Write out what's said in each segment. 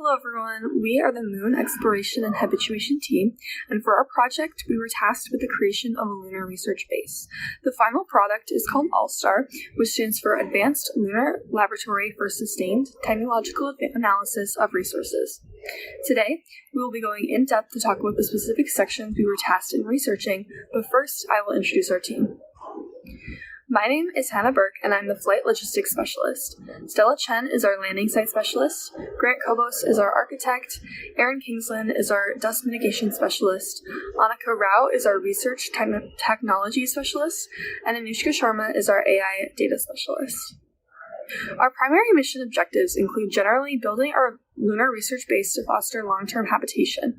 Hello everyone, we are the Moon Exploration and Habitation team, and for our project we were tasked with the creation of a lunar research base. The final product is called ALLSTAR, which stands for Advanced Lunar Laboratory for Sustained Technological Analysis of Resources. Today, we will be going in depth to talk about the specific sections we were tasked in researching, but first I will introduce our team. My name is Burke, and I'm the Flight Logistics Specialist. Stella Chen is our Landing Site Specialist, Grant Cobos is our Architect, Kingslien is our Dust Mitigation Specialist, Annika is our Research Technology Specialist, and Anushka Sharma is our AI Data Specialist. Our primary mission objectives include generally building our lunar research base to foster long-term habitation.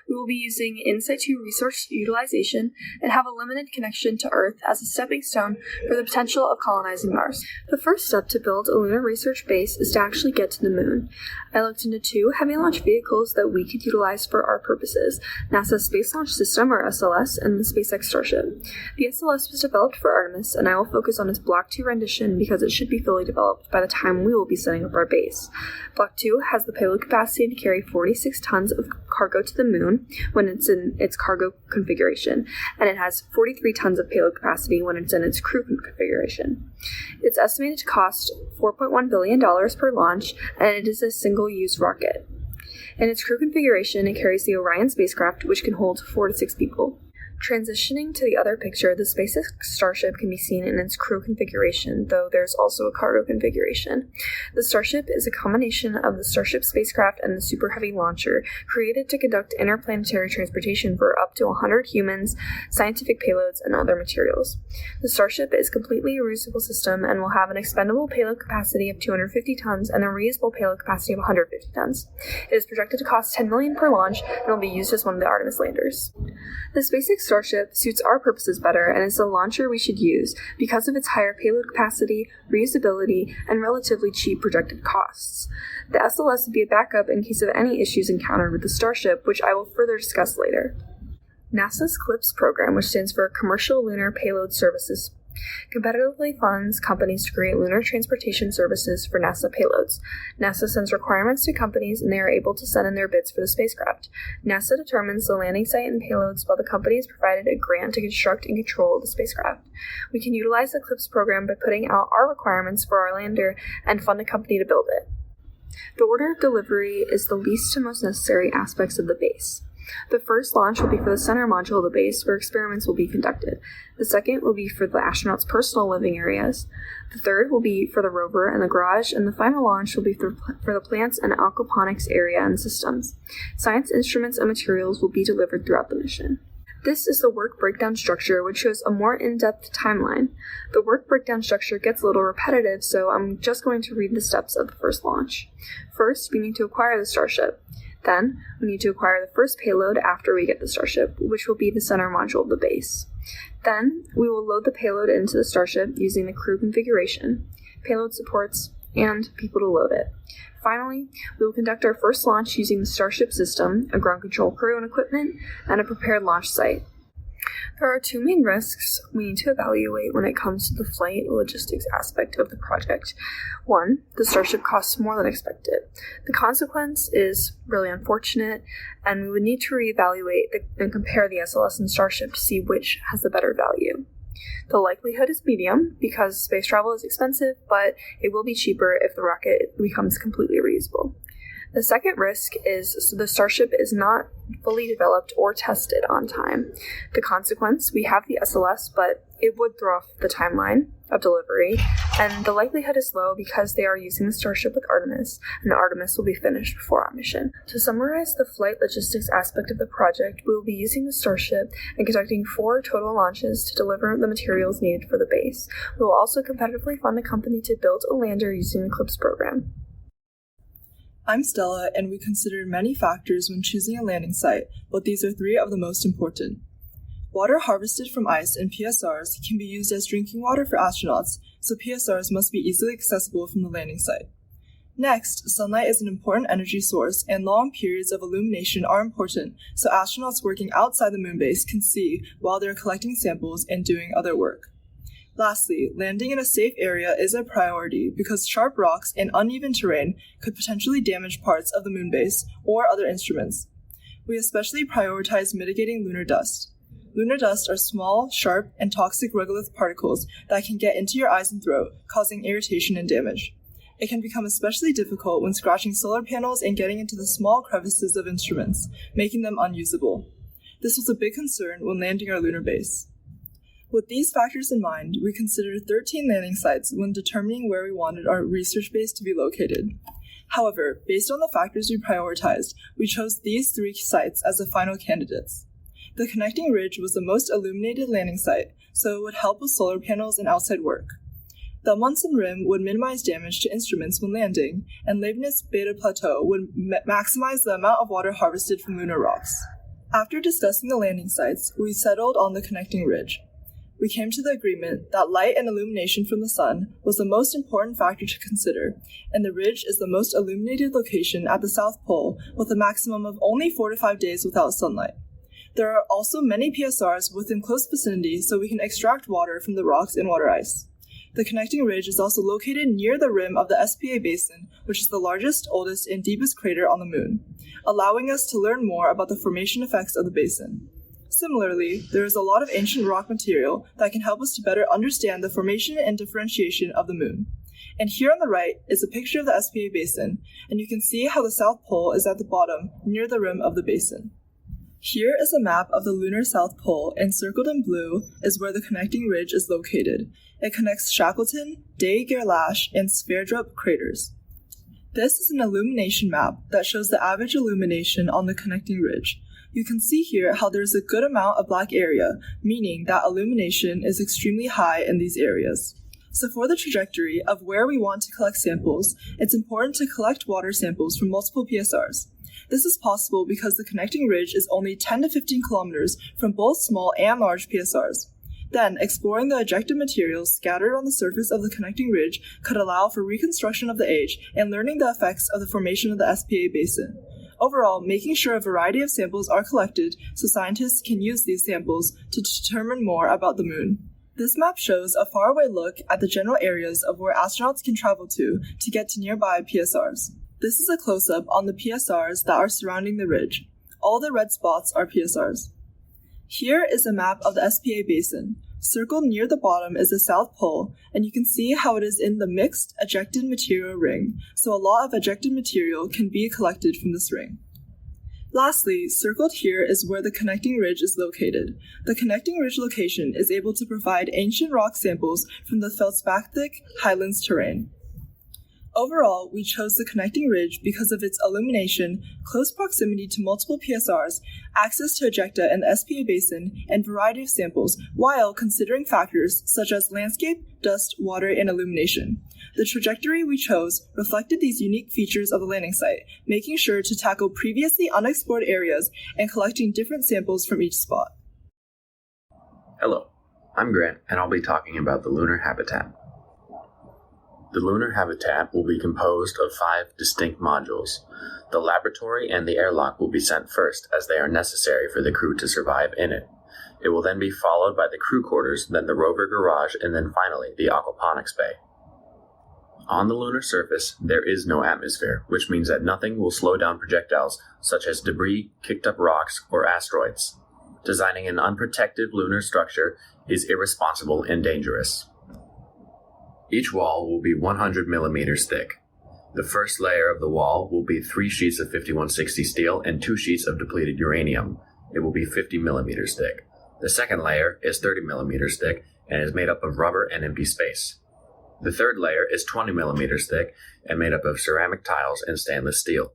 We will be using in situ resource utilization and have a limited connection to Earth as a stepping stone for the potential of colonizing Mars. The first step to build a lunar research base is to actually get to the Moon. I looked into 2 heavy launch vehicles that we could utilize for our purposes, NASA's Space Launch System, or SLS, and the SpaceX Starship. The SLS was developed for Ernest, and I will focus on its Block 2 rendition because it should be fully developed by the time we will be setting up our base. Block 2 has the payload capacity to carry 46 tons of cargo to the Moon when it's in its cargo configuration, and it has 43 tons of payload capacity when it's in its crew configuration. It's estimated to cost $4.1 billion per launch, and it is a single-use rocket. In its crew configuration, it carries the Orion spacecraft, which can hold 4 to 6 people. Transitioning to the other picture, the SpaceX Starship can be seen in its crew configuration, though there's also a cargo configuration. The Starship is a combination of the Starship spacecraft and the Super Heavy launcher, created to conduct interplanetary transportation for up to 100 humans, scientific payloads, and other materials. The Starship is completely a reusable system and will have an expendable payload capacity of 250 tons and a reusable payload capacity of 150 tons. It is projected to cost $10 million per launch and will be used as one of the Artemis landers. The SpaceX Starship suits our purposes better and is the launcher we should use because of its higher payload capacity, reusability, and relatively cheap projected costs. The SLS would be a backup in case of any issues encountered with the Starship, which I will further discuss later. NASA's CLPS program, which stands for Commercial Lunar Payload Services, competitively funds companies to create lunar transportation services for NASA payloads. NASA sends requirements to companies and they are able to send in their bids for the spacecraft. NASA determines the landing site and payloads while the company is provided a grant to construct and control the spacecraft. We can utilize the CLPS program by putting out our requirements for our lander and fund a company to build it. The order of delivery is the least to most necessary aspects of the base. The first launch will be for the center module of the base, where experiments will be conducted. The second will be for the astronauts' personal living areas. The third will be for the rover and the garage, and the final launch will be for the plants and aquaponics area and systems. Science instruments and materials will be delivered throughout the mission. This is the work breakdown structure, which shows a more in-depth timeline. The work breakdown structure gets a little repetitive, so I'm just going to read the steps of the first launch. First, we need to acquire the Starship. Then, we need to acquire the first payload after we get the Starship, which will be the center module of the base. Then, we will load the payload into the Starship using the crew configuration, payload supports, and people to load it. Finally, we will conduct our first launch using the Starship system, a ground control crew and equipment, and a prepared launch site. There are 2 main risks we need to evaluate when it comes to the flight logistics aspect of the project. 1, the Starship costs more than expected. The consequence is really unfortunate, and we would need to reevaluate and compare the SLS and Starship to see which has the better value. The likelihood is medium, because space travel is expensive, but it will be cheaper if the rocket becomes completely reusable. The second risk is the Starship is not fully developed or tested on time. The consequence, we have the SLS, but it would throw off the timeline of delivery, and the likelihood is low because they are using the Starship with Artemis, and Artemis will be finished before our mission. To summarize the flight logistics aspect of the project, we will be using the Starship and conducting 4 total launches to deliver the materials needed for the base. We will also competitively fund a company to build a lander using the CLPS program. I'm Stella, and we considered many factors when choosing a landing site, but these are 3 of the most important. Water harvested from ice and PSRs can be used as drinking water for astronauts, so PSRs must be easily accessible from the landing site. Next, sunlight is an important energy source, and long periods of illumination are important, so astronauts working outside the moon base can see while they're collecting samples and doing other work. Lastly, landing in a safe area is a priority because sharp rocks and uneven terrain could potentially damage parts of the moon base or other instruments. We especially prioritize mitigating lunar dust. Lunar dust are small, sharp, and toxic regolith particles that can get into your eyes and throat, causing irritation and damage. It can become especially difficult when scratching solar panels and getting into the small crevices of instruments, making them unusable. This was a big concern when landing our lunar base. With these factors in mind, we considered 13 landing sites when determining where we wanted our research base to be located. However, based on the factors we prioritized, we chose these 3 sites as the final candidates. The connecting ridge was the most illuminated landing site, so it would help with solar panels and outside work. The Munson Rim would minimize damage to instruments when landing, and Leibniz Beta Plateau would maximize the amount of water harvested from lunar rocks. After discussing the landing sites, we settled on the connecting ridge. We came to the agreement that light and illumination from the sun was the most important factor to consider, and the ridge is the most illuminated location at the South Pole with a maximum of only 4 to 5 days without sunlight. There are also many PSRs within close vicinity so we can extract water from the rocks and water ice. The connecting ridge is also located near the rim of the SPA Basin, which is the largest, oldest, and deepest crater on the moon, allowing us to learn more about the formation effects of the basin. Similarly, there is a lot of ancient rock material that can help us to better understand the formation and differentiation of the moon. And here on the right is a picture of the SPA Basin, and you can see how the South Pole is at the bottom, near the rim of the basin. Here is a map of the lunar South Pole, and circled in blue is where the connecting ridge is located. It connects Shackleton, Day Gerlache, and Sverdrup craters. This is an illumination map that shows the average illumination on the connecting ridge. You can see here how there is a good amount of black area, meaning that illumination is extremely high in these areas. So for the trajectory of where we want to collect samples, it's important to collect water samples from multiple PSRs. This is possible because the connecting ridge is only 10 to 15 kilometers from both small and large PSRs. Then, exploring the ejected materials scattered on the surface of the connecting ridge could allow for reconstruction of the age and learning the effects of the formation of the SPA Basin. Overall, making sure a variety of samples are collected so scientists can use these samples to determine more about the moon. This map shows a faraway look at the general areas of where astronauts can travel to get to nearby PSRs. This is a close-up on the PSRs that are surrounding the ridge. All the red spots are PSRs. Here is a map of the SPA Basin. Circled near the bottom is the South Pole, and you can see how it is in the mixed ejected material ring, so a lot of ejected material can be collected from this ring. Lastly, circled here is where the connecting ridge is located. The connecting ridge location is able to provide ancient rock samples from the feldspathic highlands terrain. Overall, we chose the connecting ridge because of its illumination, close proximity to multiple PSRs, access to ejecta in the SPA Basin, and variety of samples, while considering factors such as landscape, dust, water, and illumination. The trajectory we chose reflected these unique features of the landing site, making sure to tackle previously unexplored areas and collecting different samples from each spot. Hello, I'm Grant, and I'll be talking about the lunar habitat. The lunar habitat will be composed of 5 distinct modules. The laboratory and the airlock will be sent first, as they are necessary for the crew to survive in it. It will then be followed by the crew quarters, then the rover garage, and then finally the aquaponics bay. On the lunar surface, there is no atmosphere, which means that nothing will slow down projectiles such as debris, kicked up rocks, or asteroids. Designing an unprotected lunar structure is irresponsible and dangerous. Each wall will be 100 millimeters thick. The first layer of the wall will be 3 sheets of 5160 steel and 2 sheets of depleted uranium. It will be 50 millimeters thick. The second layer is 30 millimeters thick and is made up of rubber and empty space. The third layer is 20 millimeters thick and made up of ceramic tiles and stainless steel.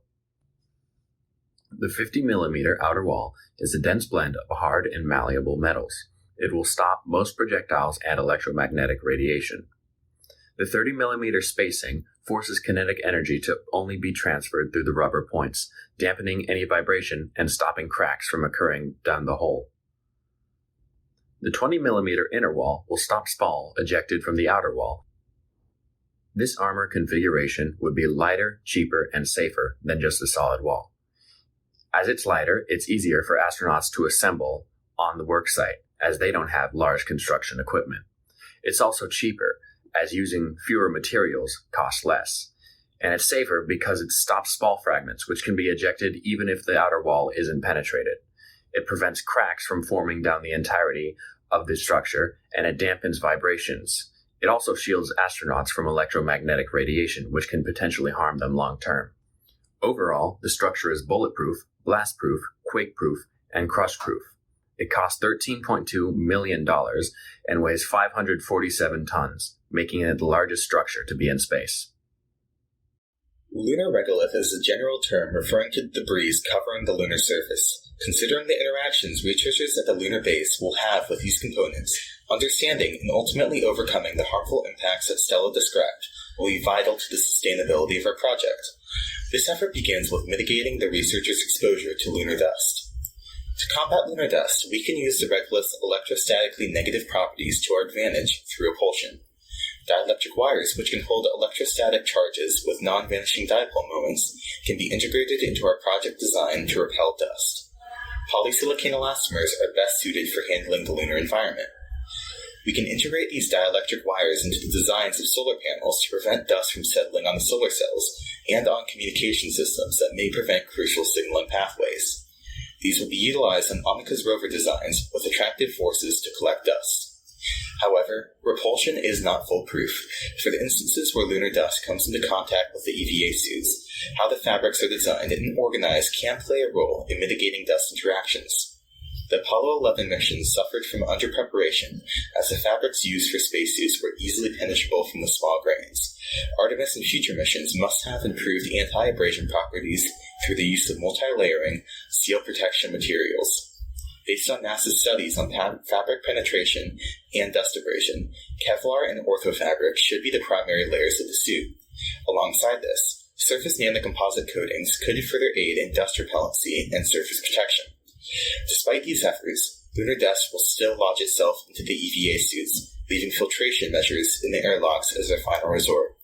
The 50 millimeter outer wall is a dense blend of hard and malleable metals. It will stop most projectiles and electromagnetic radiation. The 30 millimeter spacing forces kinetic energy to only be transferred through the rubber points, dampening any vibration and stopping cracks from occurring down the hole. The 20 millimeter inner wall will stop spall ejected from the outer wall. This armor configuration would be lighter, cheaper, and safer than just a solid wall. As it's lighter, it's easier for astronauts to assemble on the work site, as they don't have large construction equipment. It's also cheaper, as using fewer materials costs less. And it's safer because it stops small fragments, which can be ejected even if the outer wall isn't penetrated. It prevents cracks from forming down the entirety of the structure, and it dampens vibrations. It also shields astronauts from electromagnetic radiation, which can potentially harm them long term. Overall, the structure is bulletproof, blast-proof, quake-proof, and crush-proof. It costs $13.2 million and weighs 547 tons, making it the largest structure to be in space. Lunar regolith is a general term referring to debris covering the lunar surface. Considering the interactions researchers at the lunar base will have with these components, understanding and ultimately overcoming the harmful impacts that Stella described will be vital to the sustainability of our project. This effort begins with mitigating the researchers' exposure to lunar dust. To combat lunar dust, we can use the regolith's electrostatically negative properties to our advantage through repulsion. Dielectric wires, which can hold electrostatic charges with non-vanishing dipole moments, can be integrated into our project design to repel dust. Polysilicon elastomers are best suited for handling the lunar environment. We can integrate these dielectric wires into the designs of solar panels to prevent dust from settling on the solar cells and on communication systems that may prevent crucial signaling pathways. These will be utilized in Annika's rover designs with attractive forces to collect dust. However, repulsion is not foolproof. For the instances where lunar dust comes into contact with the EVA suits, how the fabrics are designed and organized can play a role in mitigating dust interactions. The Apollo 11 mission suffered from underpreparation, as the fabrics used for spacesuits were easily penetrable from the small grains. Artemis and future missions must have improved anti-abrasion properties through the use of multi-layering, seal protection materials. Based on NASA's studies on fabric penetration and dust abrasion, Kevlar and orthofabric should be the primary layers of the suit. Alongside this, surface nanocomposite coatings could further aid in dust repellency and surface protection. Despite these efforts, lunar dust will still lodge itself into the EVA suits, leaving filtration measures in the airlocks as their final resort.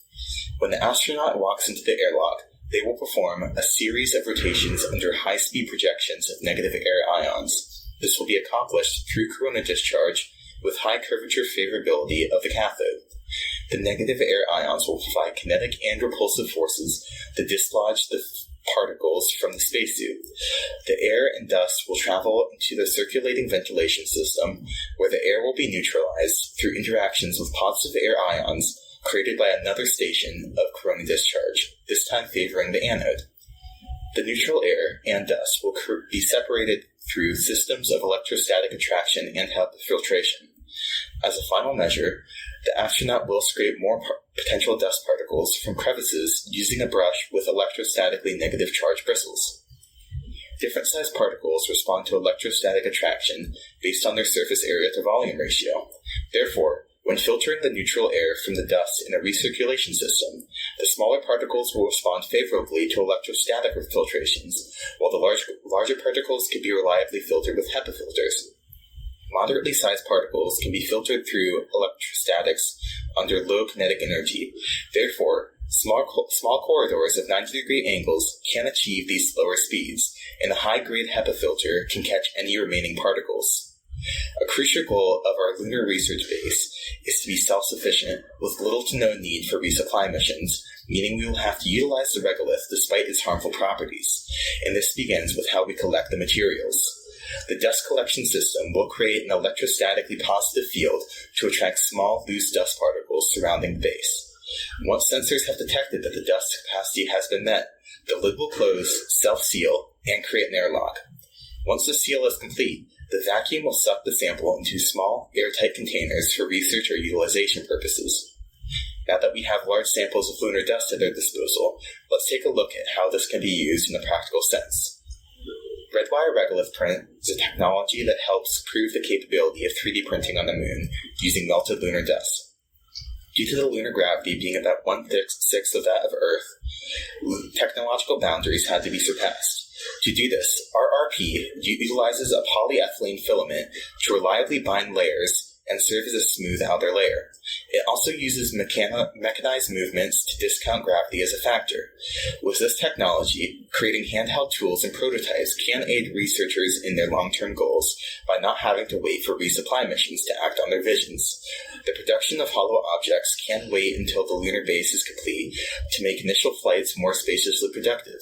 When the astronaut walks into the airlock, they will perform a series of rotations under high-speed projections of negative air ions. This will be accomplished through corona discharge with high curvature favorability of the cathode. The negative air ions will provide kinetic and repulsive forces to dislodge the particles from the spacesuit. The air and dust will travel into the circulating ventilation system, where the air will be neutralized through interactions with positive air ions created by another station of corona discharge, this time favoring the anode. The neutral air and dust will be separated through systems of electrostatic attraction and filtration. As a final measure, the astronaut will scrape more potential dust particles from crevices using a brush with electrostatically negative charge bristles. Different sized particles respond to electrostatic attraction based on their surface area to volume ratio. Therefore, when filtering the neutral air from the dust in a recirculation system, the smaller particles will respond favorably to electrostatic filtrations, while the larger particles can be reliably filtered with HEPA filters. Moderately sized particles can be filtered through electrostatics under low kinetic energy. Therefore, small corridors of 90-degree angles can achieve these slower speeds, and a high-grade HEPA filter can catch any remaining particles. A crucial goal of our lunar research base is to be self-sufficient, with little to no need for resupply missions, meaning we will have to utilize the regolith despite its harmful properties, and this begins with how we collect the materials. The dust collection system will create an electrostatically positive field to attract small, loose dust particles surrounding the base. Once sensors have detected that the dust capacity has been met, the lid will close, self-seal, and create an airlock. Once the seal is complete, the vacuum will suck the sample into small, airtight containers for research or utilization purposes. Now that we have large samples of lunar dust at our disposal, let's take a look at how this can be used in a practical sense. Redwire regolith print is a technology that helps prove the capability of 3D printing on the moon using melted lunar dust. Due to the lunar gravity being about 1/6 of that of Earth, technological boundaries had to be surpassed. To do this, RRP utilizes a polyethylene filament to reliably bind layers and serve as a smooth outer layer. It also uses mechanized movements to discount gravity as a factor. With this technology, creating handheld tools and prototypes can aid researchers in their long-term goals by not having to wait for resupply missions to act on their visions. The production of hollow objects can wait until the lunar base is complete to make initial flights more spaciously productive.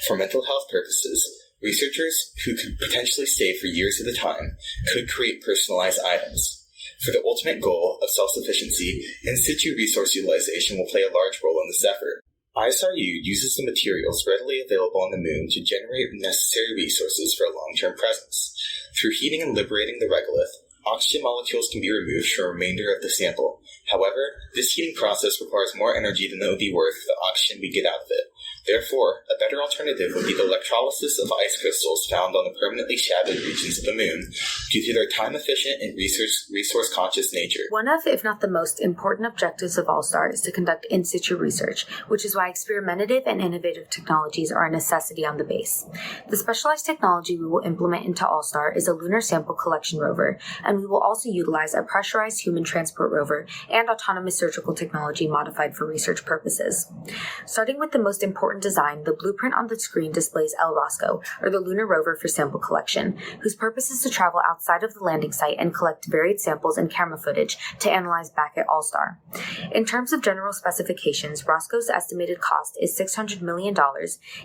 For mental health purposes, researchers who could potentially stay for years at a time could create personalized items. For the ultimate goal of self-sufficiency, in situ resource utilization will play a large role in this effort. ISRU uses the materials readily available on the Moon to generate necessary resources for a long-term presence. Through heating and liberating the regolith, oxygen molecules can be removed from the remainder of the sample. However, this heating process requires more energy than it would be worth for the oxygen we get out of it. Therefore, a better alternative would be the electrolysis of ice crystals found on the permanently shadowed regions of the Moon, due to their time-efficient and resource-conscious nature. One of, if not the most important objectives of ALLSTAR is to conduct in-situ research, which is why experimentative and innovative technologies are a necessity on the base. The specialized technology we will implement into ALLSTAR is a lunar sample collection rover, and we will also utilize a pressurized human transport rover and autonomous surgical technology modified for research purposes. Starting with the most important design, the blueprint on the screen displays ALLSTAR, or the lunar rover for sample collection, whose purpose is to travel outside of the landing site and collect varied samples and camera footage to analyze back at ALLSTAR. In terms of general specifications, Roscoe's estimated cost is $600 million.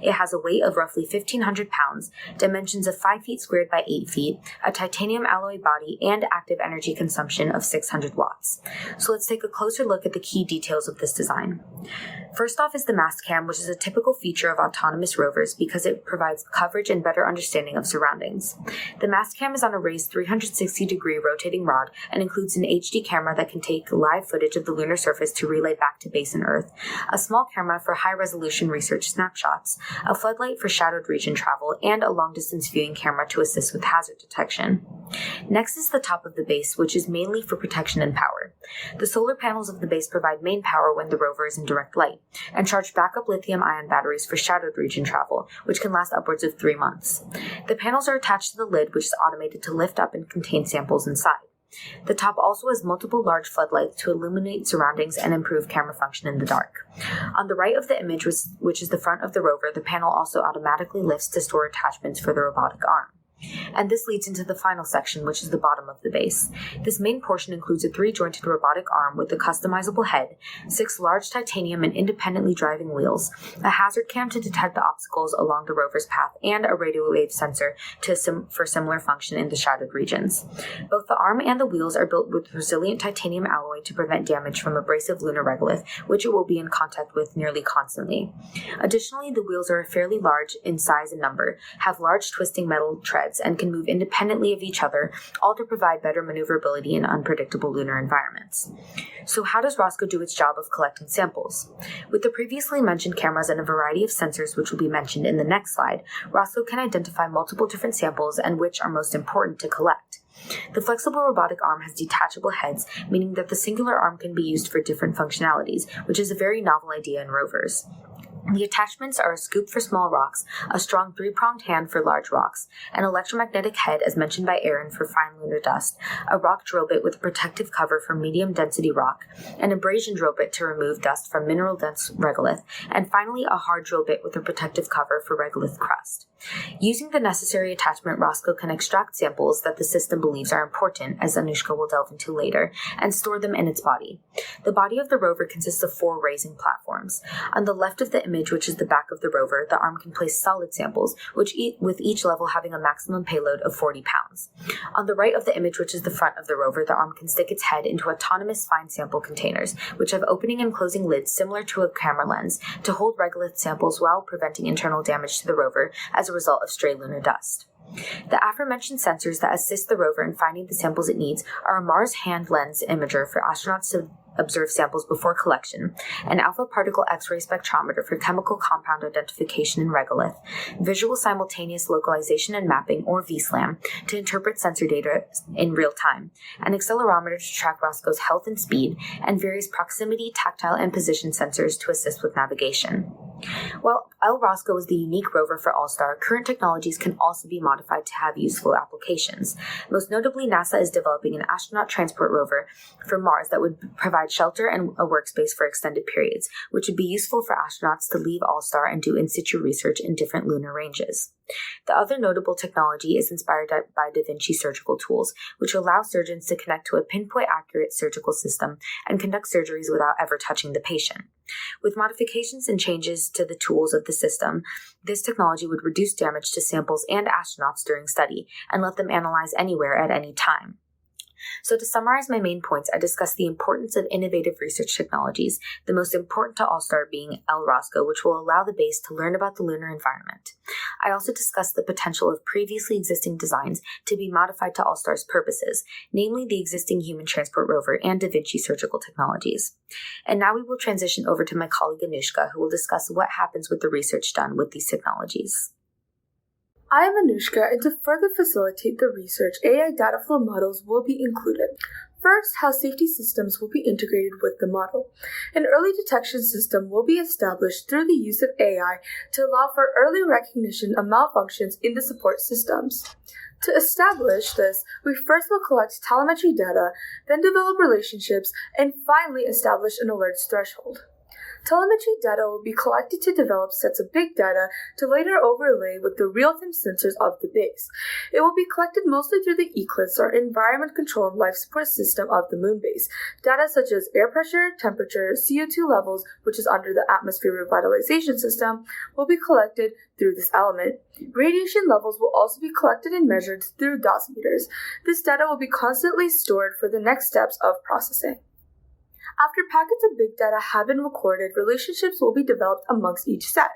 It has a weight of roughly 1,500 pounds, dimensions of 5 feet squared by 8 feet, a titanium alloy body, and active energy consumption of 600 watts. So let's take a closer look at the key details of this design. First off is the mast cam, which is a typical feature of autonomous rovers because it provides coverage and better understanding of surroundings. The mast cam is on a raised 360-degree rotating rod and includes an HD camera that can take live footage of the lunar surface to relay back to base and Earth, a small camera for high-resolution research snapshots, a floodlight for shadowed region travel, and a long-distance viewing camera to assist with hazard detection. Next is the top of the base, which is mainly for protection and power. The solar panels of the base provide main power when the rover is in direct light, and charge backup lithium-ion batteries for shadowed region travel, which can last upwards of 3 months. The panels are attached to the lid, which is automated to lift up and contain samples inside. The top also has multiple large floodlights to illuminate surroundings and improve camera function in the dark. On the right of the image, which is the front of the rover, the panel also automatically lifts to store attachments for the robotic arm. And this leads into the final section, which is the bottom of the base. This main portion includes a 3-jointed robotic arm with a customizable head, 6 large titanium and independently driving wheels, a hazard cam to detect the obstacles along the rover's path, and a radio wave sensor for similar function in the shadowed regions. Both the arm and the wheels are built with resilient titanium alloy to prevent damage from abrasive lunar regolith, which it will be in contact with nearly constantly. Additionally, the wheels are fairly large in size and number, have large twisting metal treads, and can move independently of each other, all to provide better maneuverability in unpredictable lunar environments. So how does Roscoe do its job of collecting samples? With the previously mentioned cameras and a variety of sensors which will be mentioned in the next slide, Roscoe can identify multiple different samples and which are most important to collect. The flexible robotic arm has detachable heads, meaning that the singular arm can be used for different functionalities, which is a very novel idea in rovers. The attachments are a scoop for small rocks, a strong 3-pronged hand for large rocks, an electromagnetic head as mentioned by Aaron for fine lunar dust, a rock drill bit with a protective cover for medium-density rock, an abrasion drill bit to remove dust from mineral-dense regolith, and finally a hard drill bit with a protective cover for regolith crust. Using the necessary attachment, Roscoe can extract samples that the system believes are important, as Anushka will delve into later, and store them in its body. The body of the rover consists of 4 raising platforms. On the left of the image, which is the back of the rover, the arm can place solid samples, with each level having a maximum payload of 40 pounds. On the right of the image, which is the front of the rover, the arm can stick its head into autonomous fine sample containers, which have opening and closing lids similar to a camera lens, to hold regolith samples while preventing internal damage to the rover as a result of stray lunar dust. The aforementioned sensors that assist the rover in finding the samples it needs are a Mars hand lens imager for astronauts to observe samples before collection, an alpha particle X-ray spectrometer for chemical compound identification in regolith, visual simultaneous localization and mapping, or VSLAM, to interpret sensor data in real time, an accelerometer to track Roscoe's health and speed, and various proximity, tactile, and position sensors to assist with navigation. While Roscoe is the unique rover for ALLSTAR, current technologies can also be modified to have useful applications. Most notably, NASA is developing an astronaut transport rover for Mars that would provide shelter and a workspace for extended periods, which would be useful for astronauts to leave ALLSTAR and do in situ research in different lunar ranges. The other notable technology is inspired by Da Vinci surgical tools, which allow surgeons to connect to a pinpoint-accurate surgical system and conduct surgeries without ever touching the patient. With modifications and changes to the tools of the system, this technology would reduce damage to samples and astronauts during study and let them analyze anywhere at any time. So to summarize my main points, I discussed the importance of innovative research technologies, the most important to ALLSTAR being LROSCO, which will allow the base to learn about the lunar environment. I also discussed the potential of previously existing designs to be modified to ALLSTAR's purposes, namely the existing Human Transport Rover and Da Vinci surgical technologies. And now we will transition over to my colleague Anushka, who will discuss what happens with the research done with these technologies. I am Anushka, and to further facilitate the research, AI data flow models will be included. First, how safety systems will be integrated with the model. An early detection system will be established through the use of AI to allow for early recognition of malfunctions in the support systems. To establish this, we first will collect telemetry data, then develop relationships, and finally establish an alerts threshold. Telemetry data will be collected to develop sets of big data to later overlay with the real-time sensors of the base. It will be collected mostly through the ECLIPS, or Environment Control and Life Support System of the moon base. Data such as air pressure, temperature, CO2 levels, which is under the Atmosphere Revitalization System, will be collected through this element. Radiation levels will also be collected and measured through dosimeters. This data will be constantly stored for the next steps of processing. After packets of big data have been recorded, relationships will be developed amongst each set.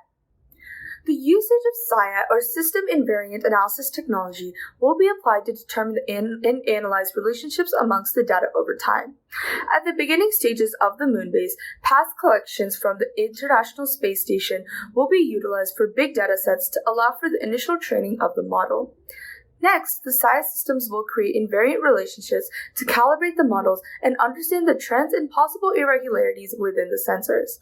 The usage of SIAT, or System Invariant Analysis technology, will be applied to determine and analyze relationships amongst the data over time. At the beginning stages of the moon base, past collections from the International Space Station will be utilized for big data sets to allow for the initial training of the model. Next, the SIAT systems will create invariant relationships to calibrate the models and understand the trends and possible irregularities within the sensors.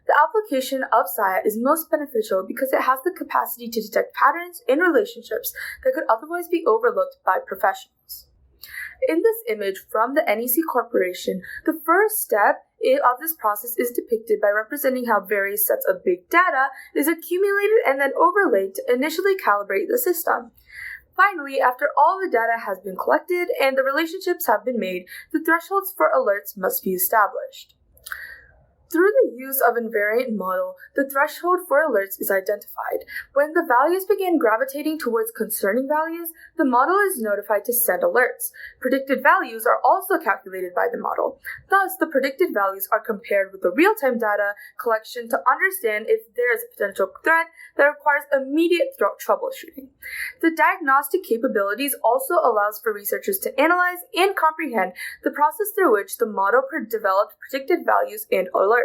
The application of SIAT is most beneficial because it has the capacity to detect patterns in relationships that could otherwise be overlooked by professionals. In this image from the NEC Corporation, the first step of this process is depicted by representing how various sets of big data is accumulated and then overlaid to initially calibrate the system. Finally, after all the data has been collected and the relationships have been made, the thresholds for alerts must be established. Through the use of invariant model, the threshold for alerts is identified. When the values begin gravitating towards concerning values, the model is notified to send alerts. Predicted values are also calculated by the model. Thus, the predicted values are compared with the real-time data collection to understand if there is a potential threat that requires immediate troubleshooting. The diagnostic capabilities also allows for researchers to analyze and comprehend the process through which the model developed predicted values and alerts.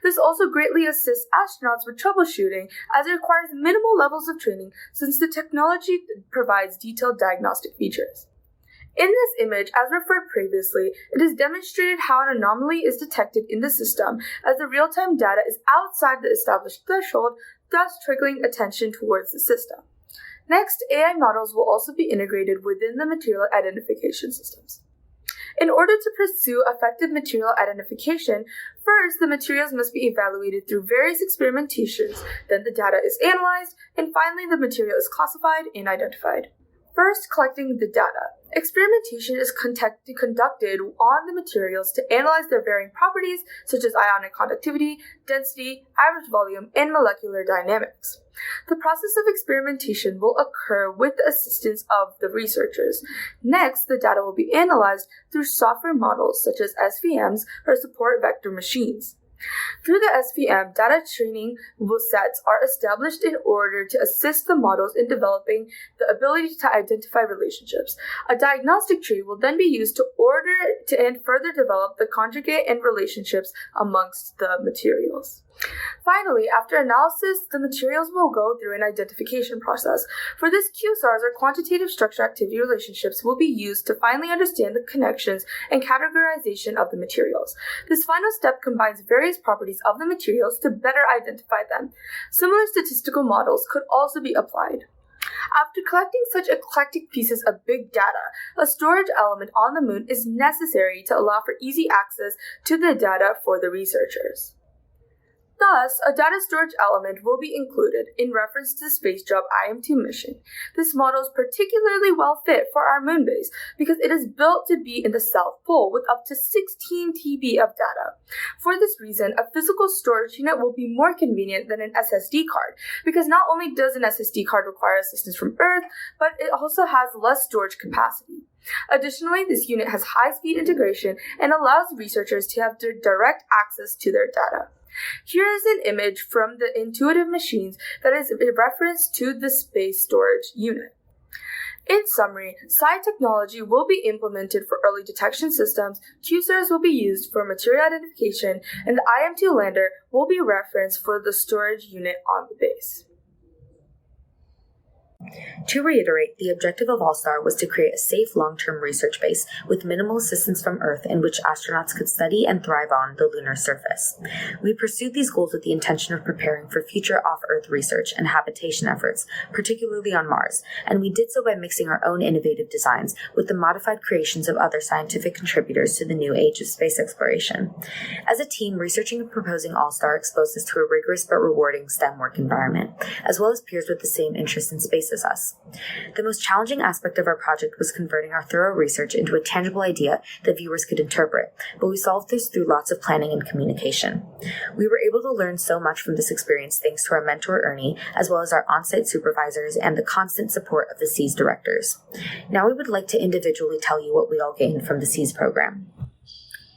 This also greatly assists astronauts with troubleshooting, as it requires minimal levels of training since the technology provides detailed diagnostic features. In this image, as referred previously, it is demonstrated how an anomaly is detected in the system, as the real-time data is outside the established threshold, thus triggering attention towards the system. Next, AI models will also be integrated within the material identification systems. In order to pursue effective material identification, first the materials must be evaluated through various experimentations, then the data is analyzed, and finally the material is classified and identified. First, collecting the data. Experimentation is conducted on the materials to analyze their varying properties, such as ionic conductivity, density, average volume, and molecular dynamics. The process of experimentation will occur with the assistance of the researchers. Next, the data will be analyzed through software models such as SVMs or support vector machines. Through the SVM, data training sets are established in order to assist the models in developing the ability to identify relationships. A diagnostic tree will then be used and further develop the conjugate and relationships amongst the materials. Finally, after analysis, the materials will go through an identification process. For this, QSARs, or quantitative structure-activity relationships, will be used to finally understand the connections and categorization of the materials. This final step combines various properties of the materials to better identify them. Similar statistical models could also be applied. After collecting such eclectic pieces of big data, a storage element on the moon is necessary to allow for easy access to the data for the researchers. Thus, a data storage element will be included in reference to the space job IM-2 mission. This model is particularly well fit for our moon base because it is built to be in the South Pole with up to 16 TB of data. For this reason, a physical storage unit will be more convenient than an SSD card because not only does an SSD card require assistance from Earth, but it also has less storage capacity. Additionally, this unit has high-speed integration and allows researchers to have direct access to their data. Here is an image from the Intuitive Machines that is a reference to the space storage unit. In summary, Psi technology will be implemented for early detection systems, QSARs will be used for material identification, and the IM-2 lander will be referenced for the storage unit on the base. To reiterate, the objective of ALLSTAR was to create a safe long-term research base with minimal assistance from Earth in which astronauts could study and thrive on the lunar surface. We pursued these goals with the intention of preparing for future off-Earth research and habitation efforts, particularly on Mars, and we did so by mixing our own innovative designs with the modified creations of other scientific contributors to the new age of space exploration. As a team, researching and proposing ALLSTAR exposed us to a rigorous but rewarding STEM work environment, as well as peers with the same interest in space as us. The most challenging aspect of our project was converting our thorough research into a tangible idea that viewers could interpret, but we solved this through lots of planning and communication. We were able to learn so much from this experience thanks to our mentor Ernie, as well as our on-site supervisors and the constant support of the SEAS directors. Now we would like to individually tell you what we all gained from the SEAS program.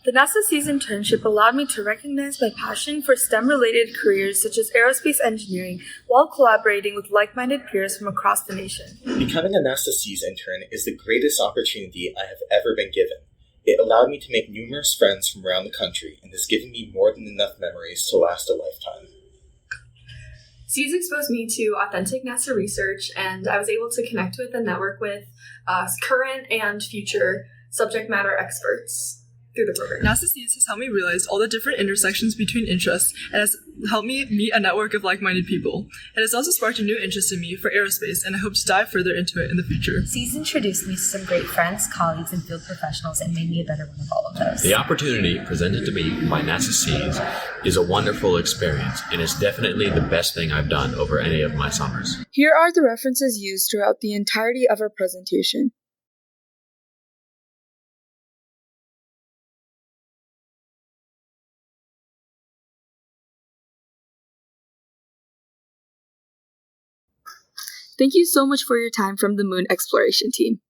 The NASA SEAS internship allowed me to recognize my passion for STEM-related careers such as aerospace engineering while collaborating with like-minded peers from across the nation. Becoming a NASA SEAS intern is the greatest opportunity I have ever been given. It allowed me to make numerous friends from around the country and has given me more than enough memories to last a lifetime. SEAS exposed me to authentic NASA research, and I was able to connect with and network with current and future subject matter experts through the program. NASA SEAS has helped me realize all the different intersections between interests and has helped me meet a network of like-minded people. It has also sparked a new interest in me for aerospace, and I hope to dive further into it in the future. SEAS introduced me to some great friends, colleagues, and field professionals and made me a better one of all of those. The opportunity presented to me by NASA SEAS is a wonderful experience, and it's definitely the best thing I've done over any of my summers. Here are the references used throughout the entirety of our presentation. Thank you so much for your time from the Moon Exploration Team.